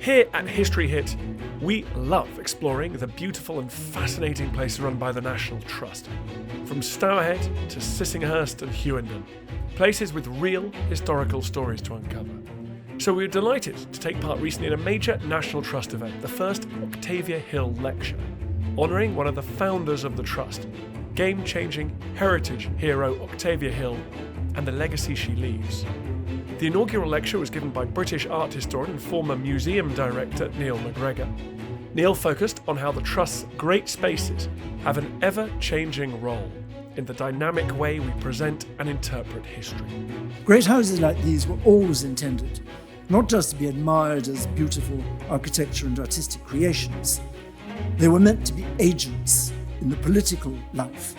Here at History Hit, we love exploring the beautiful and fascinating place run by the National Trust. From Stourhead to Sissinghurst and Hewenden, places with real historical stories to uncover. So we were delighted to take part recently in a major National Trust event, the first Octavia Hill lecture, honouring one of the founders of the Trust, game-changing heritage hero Octavia Hill, and the legacy she leaves. The inaugural lecture was given by British art historian and former museum director Neil MacGregor. Neil focused on how the Trust's great spaces have an ever-changing role in the dynamic way we present and interpret history. Great houses like these were always intended not just to be admired as beautiful architecture and artistic creations. They were meant to be agents in the political life,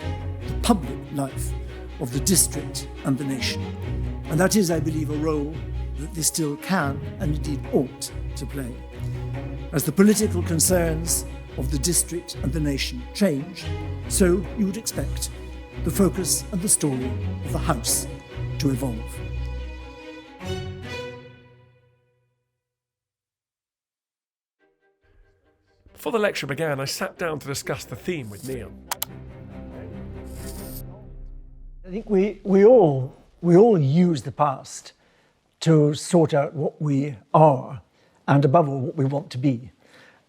the public life of the district and the nation. And that is, I believe, a role that they still can and indeed ought to play. As the political concerns of the district and the nation change, so you would expect the focus and the story of the house to evolve. Before the lecture began, I sat down to discuss the theme with Neil. I think we all use the past to sort out what we are and above all what we want to be.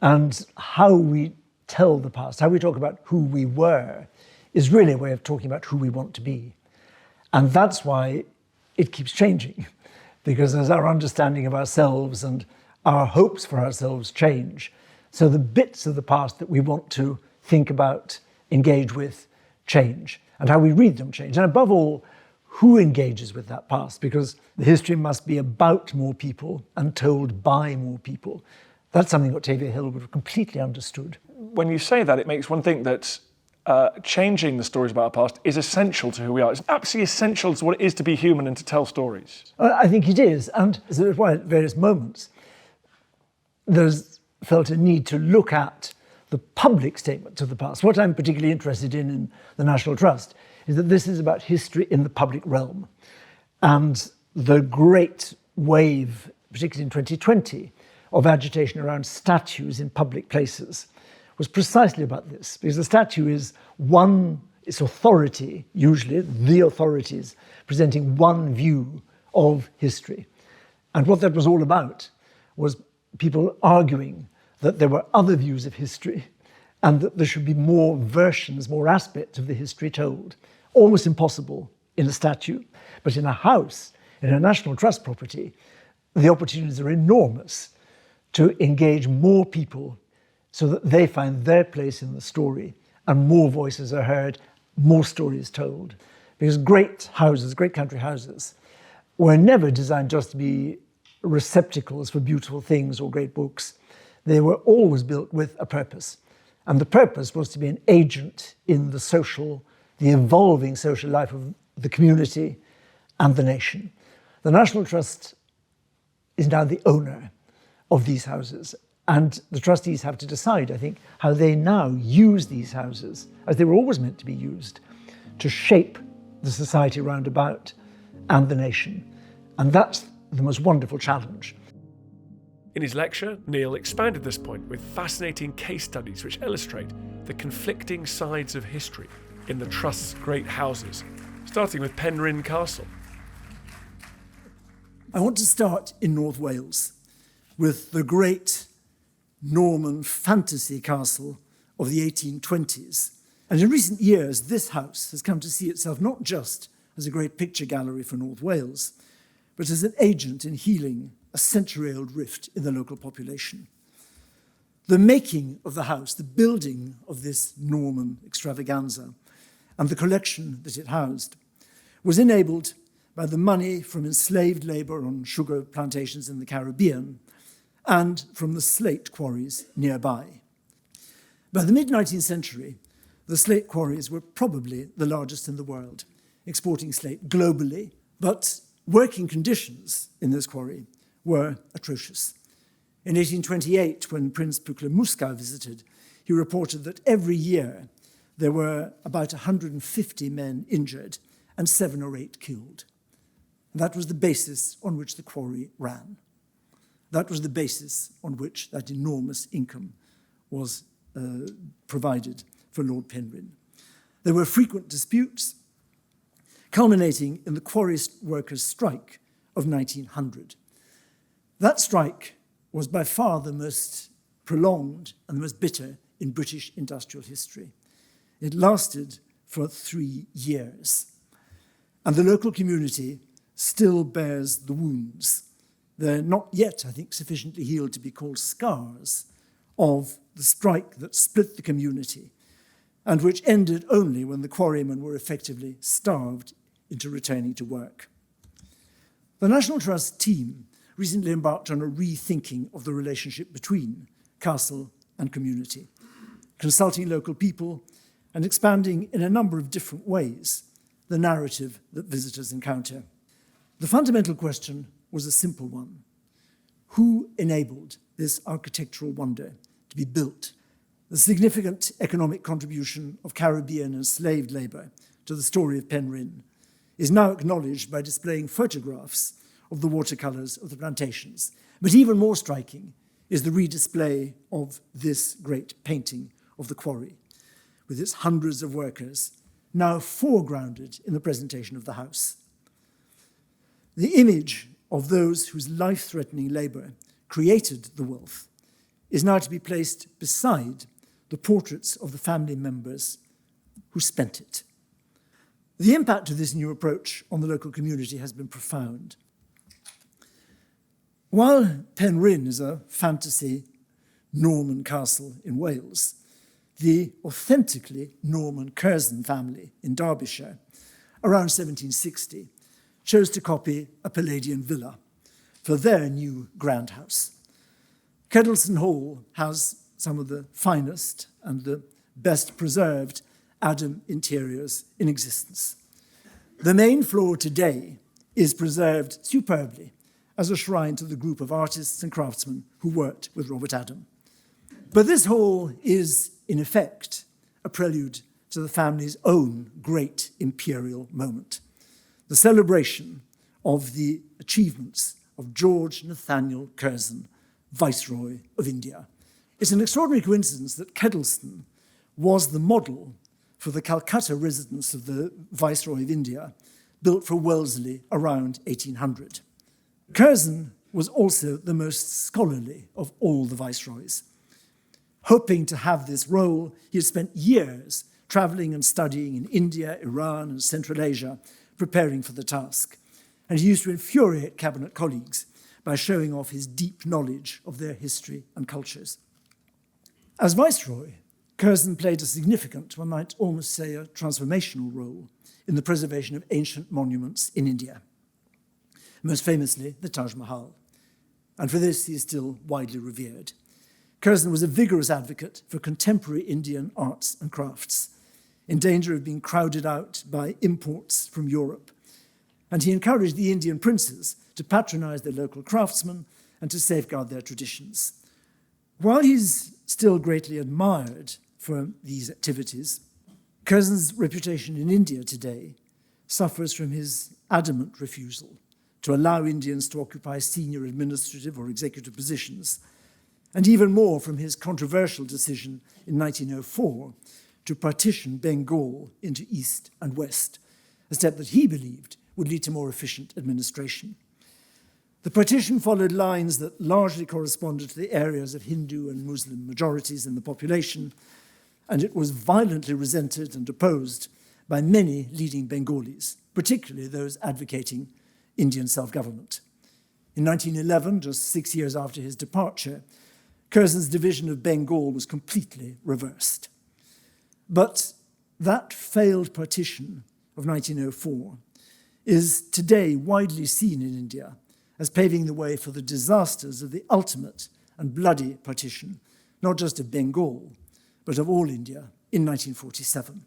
And how we tell the past, how we talk about who we were, is really a way of talking about who we want to be. And that's why it keeps changing, because as our understanding of ourselves and our hopes for ourselves change, so the bits of the past that we want to think about, engage with, change, and how we read them change. And above all, who engages with that past, because the history must be about more people and told by more people. That's something Octavia Hill would have completely understood. When you say that, it makes one think that changing the stories about our past is essential to who we are. It's absolutely essential to what it is to be human and to tell stories. I think it is, and that's why at various moments there's felt a need to look at the public statements of the past. What I'm particularly interested in the National Trust is that this is about history in the public realm. And the great wave, particularly in 2020, of agitation around statues in public places was precisely about this, because the statue is its authority, usually the authorities, presenting one view of history. And what that was all about was people arguing that there were other views of history and that there should be more versions, more aspects of the history told. Almost impossible in a statue, but in a house, in a National Trust property, the opportunities are enormous to engage more people so that they find their place in the story and more voices are heard, more stories told. Because great houses, great country houses, were never designed just to be receptacles for beautiful things or great books. They were always built with a purpose. And the purpose was to be an agent in the evolving social life of the community and the nation. The National Trust is now the owner of these houses. And the trustees have to decide, I think, how they now use these houses, as they were always meant to be used, to shape the society round about and the nation. And that's the most wonderful challenge. In his lecture, Neil expanded this point with fascinating case studies which illustrate the conflicting sides of history in the Trust's great houses, starting with Penryn Castle. I want to start in North Wales with the great Norman fantasy castle of the 1820s. And in recent years, this house has come to see itself not just as a great picture gallery for North Wales, but as an agent in healing a century-old rift in the local population. The making of the house, the building of this Norman extravaganza, and the collection that it housed, was enabled by the money from enslaved labour on sugar plantations in the Caribbean and from the slate quarries nearby. By the mid-19th century, the slate quarries were probably the largest in the world, exporting slate globally, but working conditions in this quarry were atrocious. In 1828, when Prince Puklemuska visited, he reported that every year there were about 150 men injured and 7 or 8 killed. That was the basis on which the quarry ran. That was the basis on which that enormous income was provided for Lord Penrhyn. There were frequent disputes, culminating in the quarry workers' strike of 1900. That strike was by far the most prolonged and the most bitter in British industrial history. It lasted for 3 years, and the local community still bears the wounds. They're not yet, I think, sufficiently healed to be called scars of the strike that split the community and which ended only when the quarrymen were effectively starved into returning to work. The National Trust team recently embarked on a rethinking of the relationship between castle and community, consulting local people and expanding in a number of different ways the narrative that visitors encounter. The fundamental question was a simple one. Who enabled this architectural wonder to be built? The significant economic contribution of Caribbean and enslaved labour to the story of Penryn is now acknowledged by displaying photographs of the watercolours of the plantations. But even more striking is the redisplay of this great painting of the quarry, with its hundreds of workers now foregrounded in the presentation of the house. The image of those whose life-threatening labour created the wealth is now to be placed beside the portraits of the family members who spent it. The impact of this new approach on the local community has been profound. While Penryn is a fantasy Norman castle in Wales, the authentically Norman Curzon family in Derbyshire, around 1760, chose to copy a Palladian villa for their new grand house. Kedleston Hall has some of the finest and the best preserved Adam interiors in existence. The main floor today is preserved superbly as a shrine to the group of artists and craftsmen who worked with Robert Adam. But this hall is, in effect, a prelude to the family's own great imperial moment, the celebration of the achievements of George Nathaniel Curzon, Viceroy of India. It's an extraordinary coincidence that Kedleston was the model for the Calcutta residence of the Viceroy of India, built for Wellesley around 1800. Curzon was also the most scholarly of all the viceroys. Hoping to have this role, he had spent years traveling and studying in India, Iran, and Central Asia, preparing for the task. And he used to infuriate cabinet colleagues by showing off his deep knowledge of their history and cultures. As Viceroy, Curzon played a significant, one might almost say a transformational role in the preservation of ancient monuments in India, most famously the Taj Mahal. And for this, he is still widely revered. Curzon was a vigorous advocate for contemporary Indian arts and crafts, in danger of being crowded out by imports from Europe. And he encouraged the Indian princes to patronize their local craftsmen and to safeguard their traditions. While he's still greatly admired for these activities, Curzon's reputation in India today suffers from his adamant refusal to allow Indians to occupy senior administrative or executive positions, and even more from his controversial decision in 1904 to partition Bengal into East and West, a step that he believed would lead to more efficient administration. The partition followed lines that largely corresponded to the areas of Hindu and Muslim majorities in the population, and it was violently resented and opposed by many leading Bengalis, particularly those advocating Indian self-government. In 1911, just 6 years after his departure, Curzon's division of Bengal was completely reversed. But that failed partition of 1904 is today widely seen in India as paving the way for the disasters of the ultimate and bloody partition, not just of Bengal, but of all India in 1947.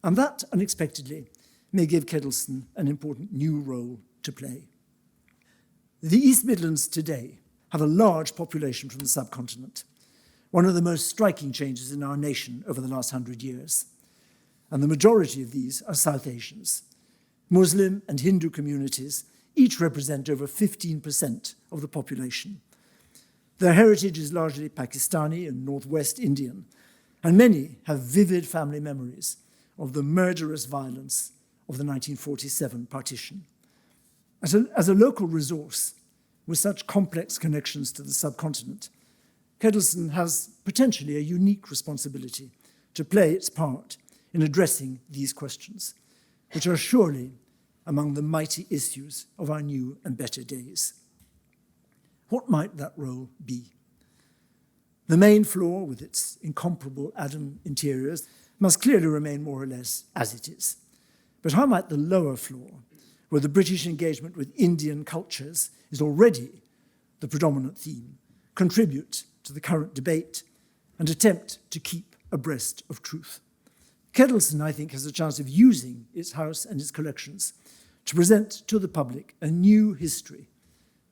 And that, unexpectedly, may give Kedleston an important new role to play. The East Midlands today have a large population from the subcontinent, one of the most striking changes in our nation over the last 100 years. And the majority of these are South Asians. Muslim and Hindu communities each represent over 15% of the population. Their heritage is largely Pakistani and Northwest Indian, and many have vivid family memories of the murderous violence of the 1947 partition. As a local resource with such complex connections to the subcontinent, Kedleston has potentially a unique responsibility to play its part in addressing these questions, which are surely among the mighty issues of our new and better days. What might that role be? The main floor, with its incomparable Adam interiors, must clearly remain more or less as it is. But how might the lower floor, where the British engagement with Indian cultures is already the predominant theme, contribute to the current debate and attempt to keep abreast of truth? Kedleston, I think, has a chance of using its house and its collections to present to the public a new history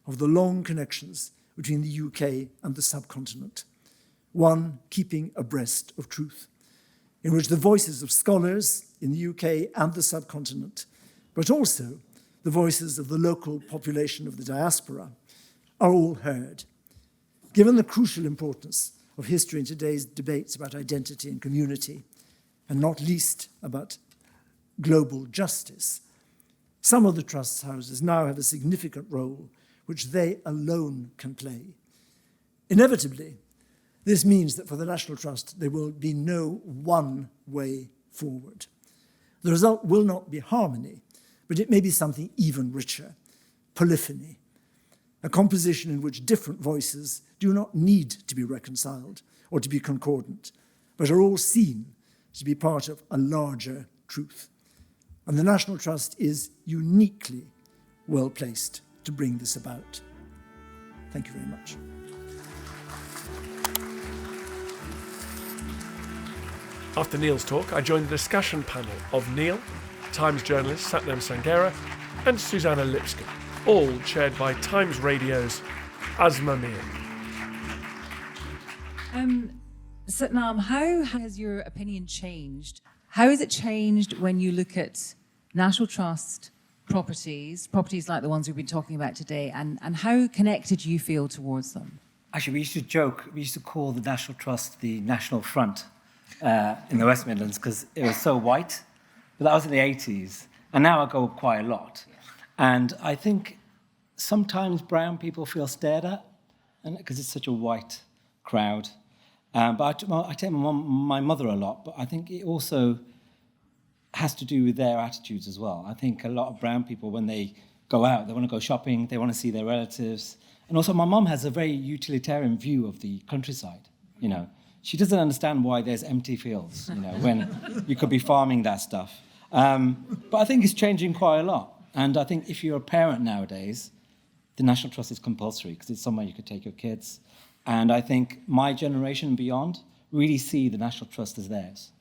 of the long connections between the UK and the subcontinent, one keeping abreast of truth, in which the voices of scholars in the UK and the subcontinent, but also the voices of the local population of the diaspora, are all heard. Given the crucial importance of history in today's debates about identity and community, and not least about global justice, some of the Trust's houses now have a significant role which they alone can play. Inevitably, this means that for the National Trust, there will be no one way forward. The result will not be harmony, but it may be something even richer, polyphony, a composition in which different voices do not need to be reconciled or to be concordant, but are all seen to be part of a larger truth. And the National Trust is uniquely well placed to bring this about. Thank you very much. After Neil's talk, I joined the discussion panel of Neil, Times journalist Sathnam Sanghera, and Suzannah Lipscomb, all chaired by Times Radio's Aasmah. Sathnam, how has your opinion changed? How has it changed when you look at National Trust properties like the ones we've been talking about today, and how connected do you feel towards them? Actually, we used to joke, we used to call the National Trust the National Front in the West Midlands because it was so white, but that was in the 80s, and now I go quite a lot. And I think sometimes brown people feel stared at because it's such a white crowd. But I take my mother a lot, but I think it also has to do with their attitudes as well. I think a lot of brown people, when they go out, they want to go shopping, they want to see their relatives. And also my mum has a very utilitarian view of the countryside, you know. She doesn't understand why there's empty fields, you know, when you could be farming that stuff. But I think it's changing quite a lot. And I think if you're a parent nowadays, the National Trust is compulsory because it's somewhere you could take your kids. And I think my generation and beyond really see the National Trust as theirs.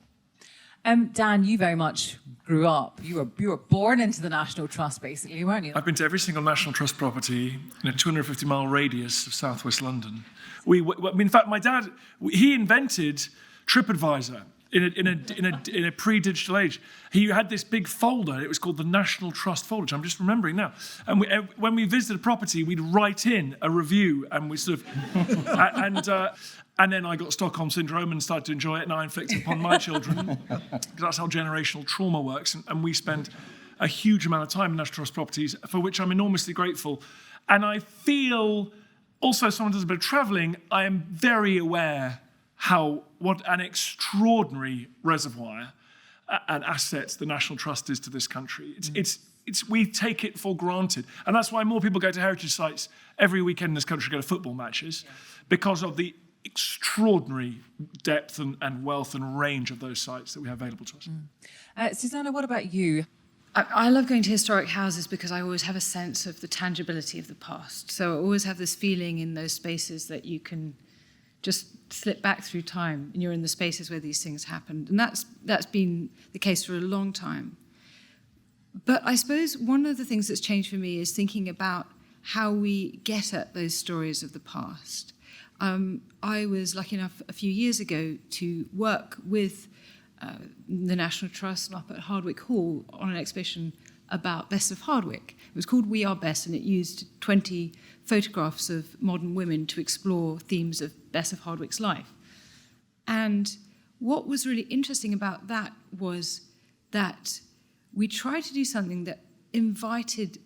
Dan, you very much grew up. You were born into the National Trust, basically, weren't you? I've been to every single National Trust property in a 250-mile radius of southwest London. In fact, my dad, he invented TripAdvisor in a pre-digital age. He had this big folder. It was called the National Trust folder, which I'm just remembering now. And when we visited a property, we'd write in a review, and we sort of and then I got Stockholm Syndrome and started to enjoy it, and I inflicted upon my children, because that's how generational trauma works. And we spend a huge amount of time in National Trust properties, for which I'm enormously grateful. And I feel, also, someone does a bit of travelling, I am very aware what an extraordinary reservoir and assets the National Trust is to this country. We take it for granted. And that's why more people go to heritage sites every weekend in this country, go to football matches, because of the extraordinary depth and wealth and range of those sites that we have available to us. Suzannah, what about you? I love going to historic houses because I always have a sense of the tangibility of the past. So I always have this feeling in those spaces that you can just slip back through time and you're in the spaces where these things happened. And that's been the case for a long time. But I suppose one of the things that's changed for me is thinking about how we get at those stories of the past. I was lucky enough a few years ago to work with the National Trust up at Hardwick Hall on an exhibition about Bess of Hardwick. It was called We Are Bess, and it used 20 photographs of modern women to explore themes of Bess of Hardwick's life. And what was really interesting about that was that we tried to do something that invited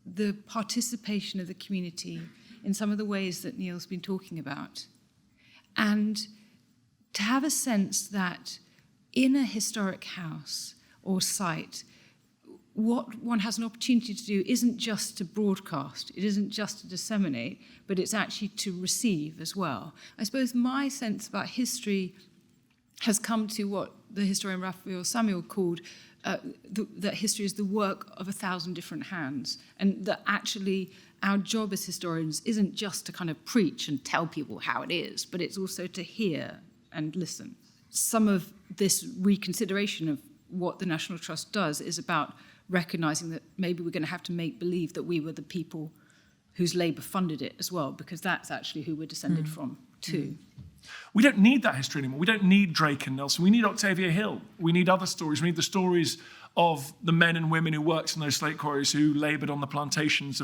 the participation of the community in some of the ways that Neil's been talking about. And to have a sense that in a historic house or site, what one has an opportunity to do isn't just to broadcast, it isn't just to disseminate, but it's actually to receive as well. I suppose my sense about history has come to what the historian Raphael Samuel called that history is the work of 1,000 different hands, and that actually our job as historians isn't just to kind of preach and tell people how it is, but it's also to hear and listen. Some of this reconsideration of what the National Trust does is about recognising that maybe we're going to have to make believe that we were the people whose labour funded it as well, because that's actually who we're descended from too. We don't need that history anymore. We don't need Drake and Nelson. We need Octavia Hill. We need other stories. We need the stories of the men and women who worked in those slate quarries, who laboured on the plantations.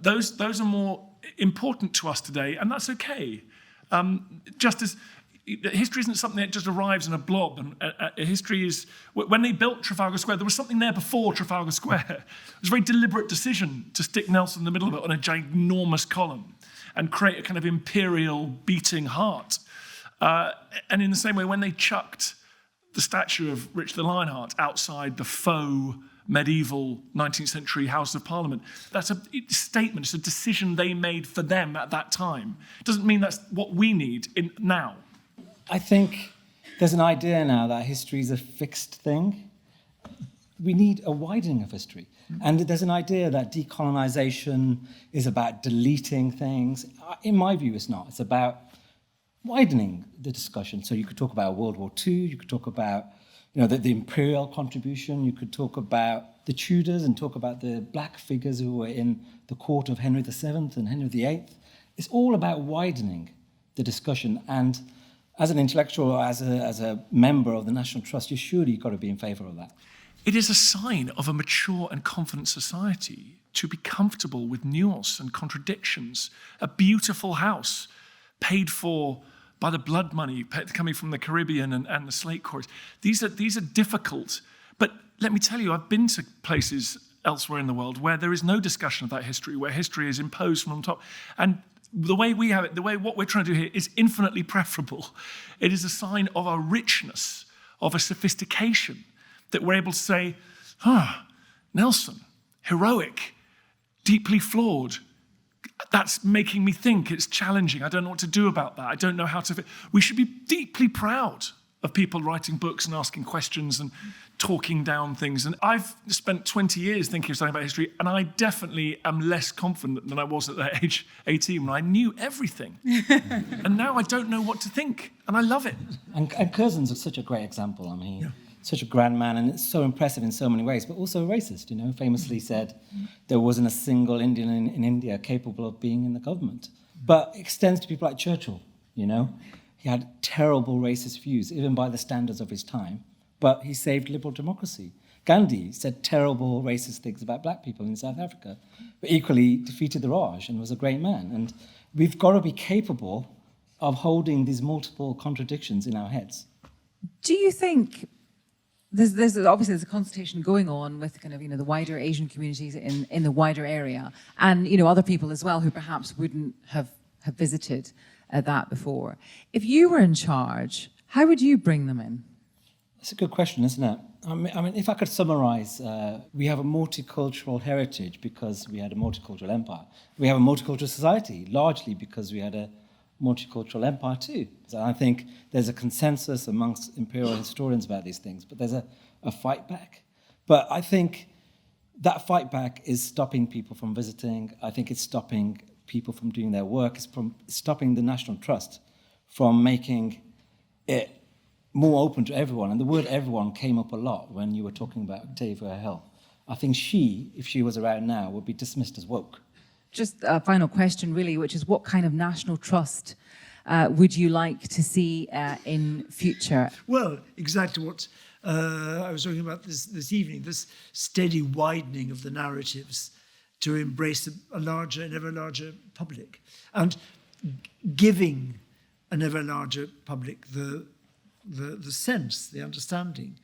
Those are more important to us today, and that's okay. Just as history isn't something that just arrives in a blob. And history is, when they built Trafalgar Square, there was something there before Trafalgar Square. It was a very deliberate decision to stick Nelson in the middle of it on a ginormous column and create a kind of imperial beating heart. And in the same way, when they chucked the statue of Richard the Lionheart outside the faux medieval 19th century House of Parliament, that's a statement, it's a decision they made for them at that time. It doesn't mean that's what we need now. I think there's an idea now that history is a fixed thing. We need a widening of history. And there's an idea that decolonization is about deleting things. In my view, it's not. It's about widening the discussion. So you could talk about World War II, you could talk about the imperial contribution, you could talk about the Tudors and talk about the black figures who were in the court of Henry VII and Henry VIII. It's all about widening the discussion. And as an intellectual, or as a member of the National Trust, you're surely got to be in favour of that. It is a sign of a mature and confident society to be comfortable with nuance and contradictions. A beautiful house paid for by the blood money coming from the Caribbean and the slate quarries. These are difficult. But let me tell you, I've been to places elsewhere in the world where there is no discussion of that history, where history is imposed from on top. And the way we have it, what we're trying to do here is infinitely preferable. It is a sign of a richness, of a sophistication, that we're able to say, Nelson, heroic, deeply flawed. That's making me think, it's challenging. I don't know what to do about that. I don't know how to... We should be deeply proud of people writing books and asking questions and talking down things. And I've spent 20 years thinking of something about history, and I definitely am less confident than I was at that age 18 when I knew everything. And now I don't know what to think, and I love it. And Curzon's such a great example. I mean, such a grand man, and it's so impressive in so many ways, but also racist, famously said there wasn't a single Indian in India capable of being in the government. But it extends to people like Churchill, He had terrible racist views, even by the standards of his time, but he saved liberal democracy. Gandhi said terrible racist things about black people in South Africa, but equally defeated the Raj and was a great man. And we've got to be capable of holding these multiple contradictions in our heads. Do you think there's obviously a consultation going on with kind of the wider Asian communities in the wider area, and other people as well who perhaps wouldn't have visited that before. If you were in charge, how would you bring them in? That's a good question, isn't it? I mean, if I could summarize, we have a multicultural heritage because we had a multicultural empire. We have a multicultural society, largely because we had a multicultural empire too. So I think there's a consensus amongst imperial historians about these things, but there's a fight back. But I think that fight back is stopping people from visiting. I think it's stopping people from doing their work. It's stopping the National Trust from making it more open to everyone. And the word everyone came up a lot when you were talking about Octavia Hill. I think she, if she was around now, would be dismissed as woke. Just a final question, really, which is what kind of National Trust would you like to see in future? Well, exactly what I was talking about this evening, this steady widening of the narratives to embrace a larger and ever larger public, and giving an ever larger public the sense, the understanding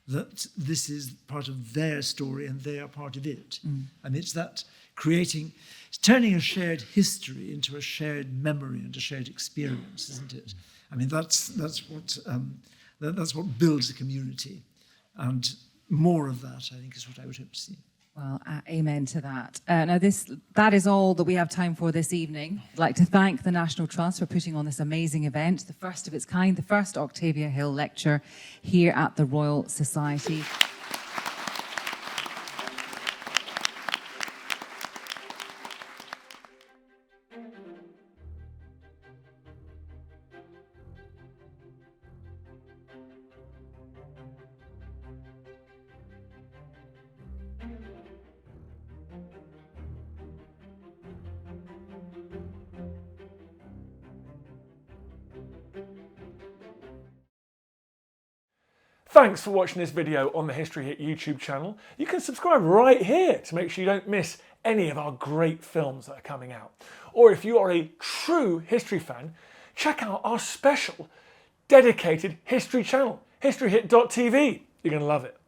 that this is part of their story and they are part of it. And it's that it's turning a shared history into a shared memory and a shared experience, isn't it? I mean, that's what builds a community, and more of that, I think, is what I would hope to see. Well, amen to that. Now, that is all that we have time for this evening. I'd like to thank the National Trust for putting on this amazing event, the first of its kind, the first Octavia Hill lecture here at the Royal Society. Thanks for watching this video on the History Hit YouTube channel. You can subscribe right here to make sure you don't miss any of our great films that are coming out. Or if you are a true history fan, check out our special dedicated history channel, historyhit.tv. You're going to love it.